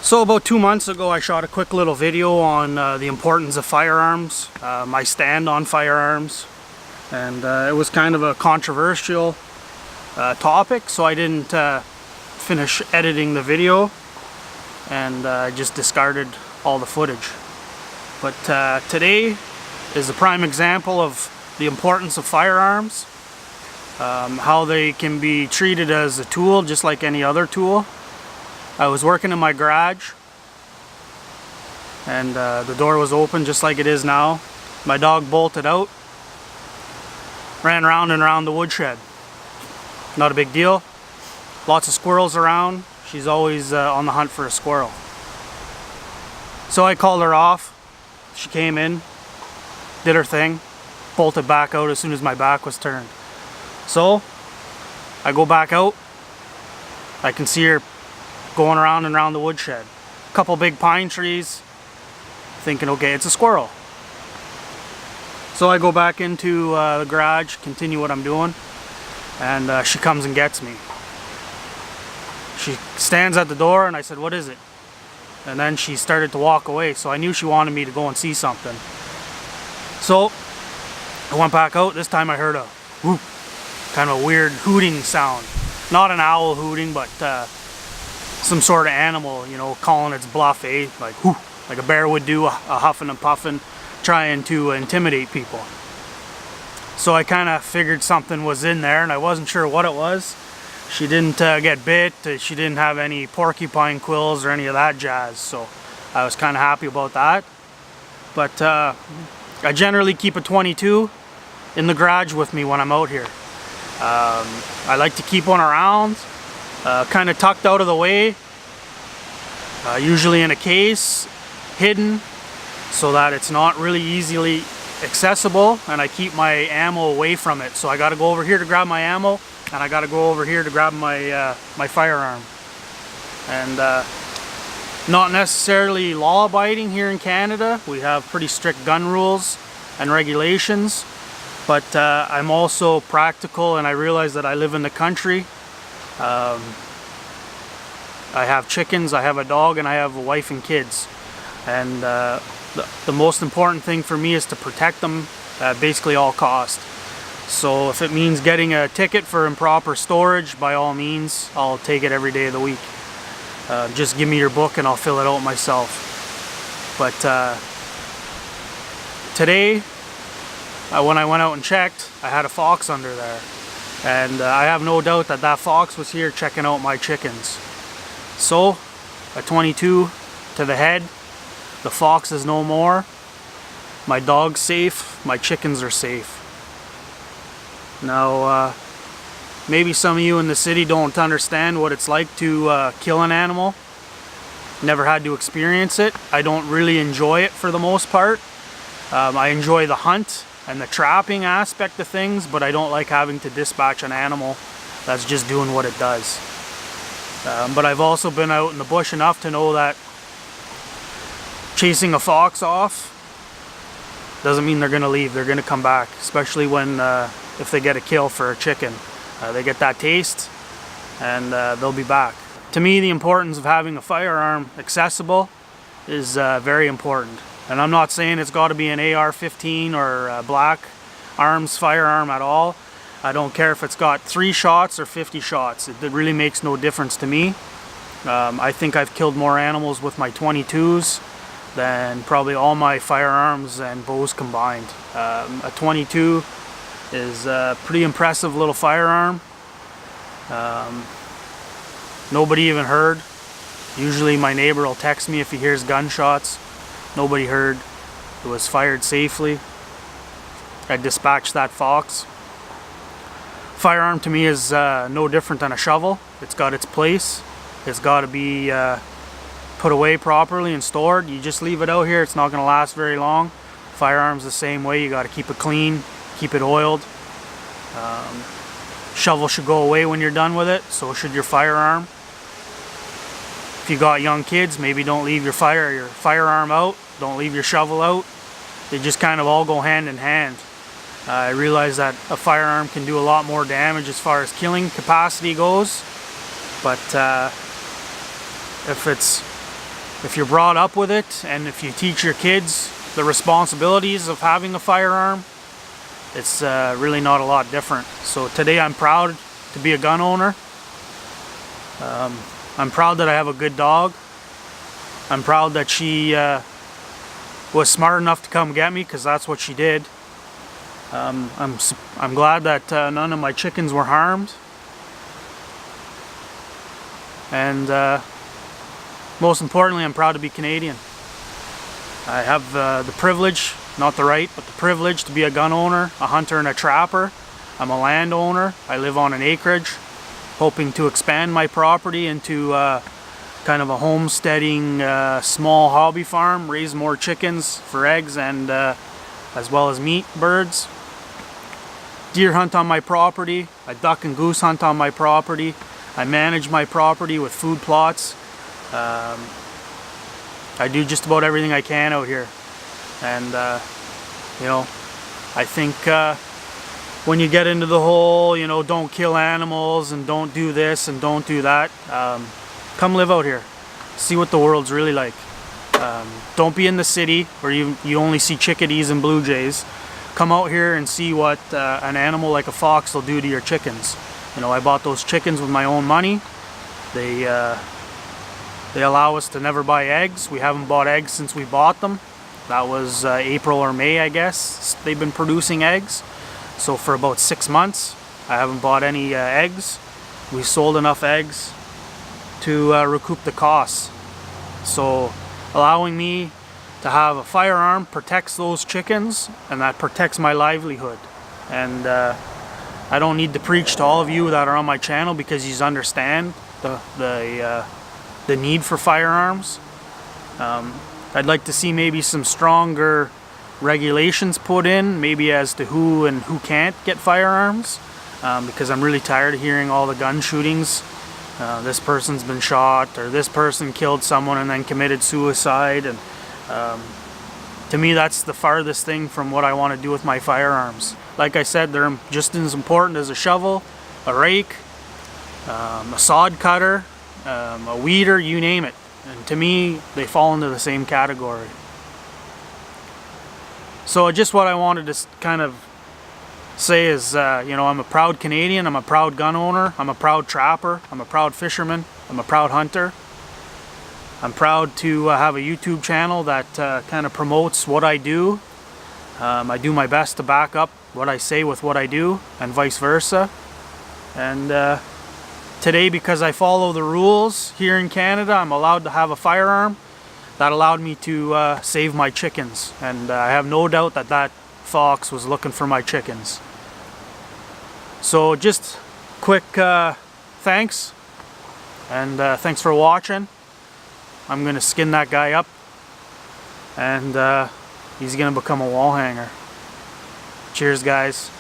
So about 2 months ago I shot a quick little video on the importance of firearms, my stand on firearms, and it was kind of a controversial topic, so I didn't finish editing the video, and I just discarded all the footage. But today is a prime example of the importance of firearms, how they can be treated as a tool just like any other tool. I was working in my garage, and the door was open just like it is now. My dog bolted out, ran round and around the woodshed. Not a big deal. Lots of squirrels around. She's always on the hunt for a squirrel. So I called her off. She came in, did her thing, bolted back out as soon as my back was turned. So I go back out. I can see her going around and around the woodshed. A couple big pine trees, thinking, okay, it's a squirrel. So I go back into the garage, continue what I'm doing, and she comes and gets me. She stands at the door, and I said, what is it? And then she started to walk away, so I knew she wanted me to go and see something. So I went back out. This time I heard a whoop, kind of a weird hooting sound. Not an owl hooting, but some sort of animal, you know, calling its bluff, eh? Like whoo, like a bear would do, a huffing and puffing, trying to intimidate people. So I kind of figured something was in there, and I wasn't sure what it was. She didn't get bit. She didn't have any porcupine quills or any of that jazz, so I was kind of happy about that. But I generally keep a 22 in the garage with me when I'm out here. I like to keep one around, kind of tucked out of the way, usually in a case, hidden, so that it's not really easily accessible, and I keep my ammo away from it. So I got to go over here to grab my ammo, and I got to go over here to grab my my firearm. And not necessarily law-abiding here in Canada. We have pretty strict gun rules and regulations, but I'm also practical, and I realize that I live in the country. I have chickens, I have a dog, and I have a wife and kids. And the most important thing for me is to protect them at basically all cost. So if it means getting a ticket for improper storage, by all means, I'll take it every day of the week. Just give me your book and I'll fill it out myself. But today, when I went out and checked, I had a fox under there. And I have no doubt that that fox was here checking out my chickens. So, a 22 to the head. The fox is no more. My dog's safe. My chickens are safe. Now, maybe some of you in the city don't understand what it's like to kill an animal. Never had to experience it. I don't really enjoy it for the most part. I enjoy the hunt and the trapping aspect of things, but I don't like having to dispatch an animal that's just doing what it does. But I've also been out in the bush enough to know that chasing a fox off doesn't mean they're going to leave. They're going to come back, especially when if they get a kill for a chicken. They get that taste, and they'll be back. To me, the importance of having a firearm accessible is very important. And I'm not saying it's got to be an AR-15 or a black arms firearm at all. I don't care if it's got 3 shots or 50 shots. It really makes no difference to me. I think I've killed more animals with my 22s than probably all my firearms and bows combined. A 22 is a pretty impressive little firearm. Nobody even heard. Usually my neighbor will text me if he hears gunshots. Nobody heard. It was fired safely. I dispatched that fox. Firearm to me is no different than a shovel. It's got its place. It's got to be put away properly and stored. You just leave it out here, it's not going to last very long. Firearms the same way. You got to keep it clean, keep it oiled. Shovel should go away when you're done with it, so should your firearm. If you got young kids, maybe don't leave your firearm out, don't leave your shovel out. They just kind of all go hand in hand. I realize that a firearm can do a lot more damage as far as killing capacity goes, but if it's if you're brought up with it, and if you teach your kids the responsibilities of having a firearm, it's really not a lot different. So today I'm proud to be a gun owner. I'm proud that I have a good dog. I'm proud that she was smart enough to come get me, because that's what she did. I'm glad that none of my chickens were harmed. And most importantly, I'm proud to be Canadian. I have the privilege, not the right, but the privilege to be a gun owner, a hunter and a trapper. I'm a landowner. I live on an acreage, hoping to expand my property into kind of a homesteading small hobby farm, raise more chickens for eggs and as well as meat birds. Deer hunt on my property. I duck and goose hunt on my property. I manage my property with food plots. I do just about everything I can out here. And you know, I think when you get into the whole, you know, don't kill animals and don't do this and don't do that, come live out here. See what the world's really like. Don't be in the city where you only see chickadees and blue jays. Come out here and see what an animal like a fox will do to your chickens. You know, I bought those chickens with my own money. They allow us to never buy eggs. We haven't bought eggs since we bought them. That was April or May, I guess. They've been producing eggs. So for about 6 months, I haven't bought any eggs. We sold enough eggs to recoup the costs. So allowing me to have a firearm protects those chickens, and that protects my livelihood. And I don't need to preach to all of you that are on my channel, because you understand the need for firearms. I'd like to see maybe some stronger regulations put in, maybe as to who and who can't get firearms, because I'm really tired of hearing all the gun shootings. This person's been shot, or this person killed someone and then committed suicide, and to me that's the farthest thing from what I want to do with my firearms. Like I said, they're just as important as a shovel, a rake, a sod cutter, a weeder, you name it. And to me, they fall into the same category. So just what I wanted to kind of say is, you know, I'm a proud Canadian, I'm a proud gun owner, I'm a proud trapper, I'm a proud fisherman, I'm a proud hunter. I'm proud to have a YouTube channel that kind of promotes what I do. I do my best to back up what I say with what I do, and vice versa. And today, because I follow the rules here in Canada, I'm allowed to have a firearm. That allowed me to save my chickens, and I have no doubt that that fox was looking for my chickens. So just quick thanks, and thanks for watching. I'm gonna skin that guy up, and he's gonna become a wall hanger. Cheers, guys.